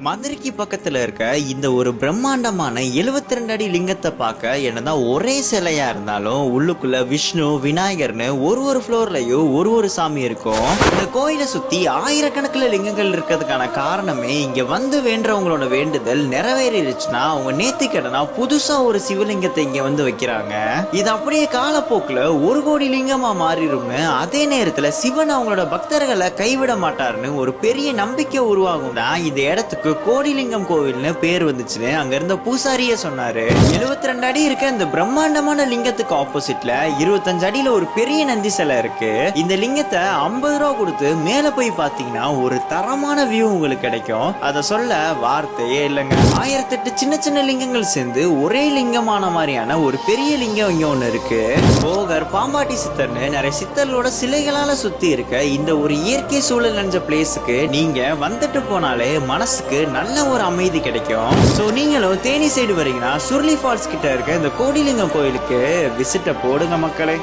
மதுரைக்கு பக்கத்துல இருக்க இந்த ஒரு பிரம்மாண்டமான 72 அடி லிங்கத்தை பார்க்க என்னதான் ஒரே சிலையா இருந்தாலும் உள்ளுக்குள்ள விஷ்ணு விநாயகர்னு ஒரு ஃப்ளோர்லயும் ஒரு சாமி இருக்கும். இந்த கோயிலை சுத்தி ஆயிரக்கணக்கில் லிங்கங்கள் இருக்கிறதுக்கான காரணமே இங்க வந்து வேண்டவங்களோட வேண்டுதல் நிறைவேறிடுச்சுன்னா அவங்க நேர்த்திக்கடனா புதுசா ஒரு சிவலிங்கத்தை இங்க வந்து வைக்கிறாங்க. இது அப்படியே காலப்போக்குல 1 கோடி லிங்கமா மாறிடும்னு, அதே நேரத்துல சிவன் அவங்களோட பக்தர்களை கைவிட மாட்டாருன்னு ஒரு பெரிய நம்பிக்கை உருவாகும் தான் இந்த இடத்துக்கு கோடிலிங்கம் கோவில்னு பேர் வந்துச்சுன்னு அங்க இருந்த பூசாரியே சொன்னாரு. 72 அடி இருக்க இந்த பிரம்மாண்டமான லிங்கத்துக்கு ஆப்போசிட்ல 25 அடியில ஒரு பெரிய நந்தி சிலை இருக்கு. இந்த லிங்கத்தை 50 ரூபா கொடுத்து மேல போய் பாத்தீங்கன்னா ஒரு தரமான வியூ உங்களுக்கு கிடைக்கும். அத சொல்ல வார்த்தையே இல்லைங்க. 1008 சின்ன சின்ன லிங்கங்கள் சேர்ந்து ஒரே லிங்கமான மாதிரியான ஒரு பெரிய லிங்கம் இங்க ஒண்ணு இருக்கு. போகர், பாம்பாட்டி சித்தர்னு நிறைய சித்தர்களோட சிலைகளால சுத்தி இருக்க இந்த ஒரு இயற்கை சூழல் நிறைஞ்ச பிளேஸுக்கு நீங்க வந்துட்டு போனாலே மனசுக்கு நல்ல ஒரு அமைதி கிடைக்கும். சோ நீங்களும் தேனி சைடு வரீங்கன்னா சுருளி ஃபால்ஸ் கிட்ட இருக்க இந்த கோடிலிங்கம் கோயிலுக்கு விசிட்ட போடுங்க மக்களே.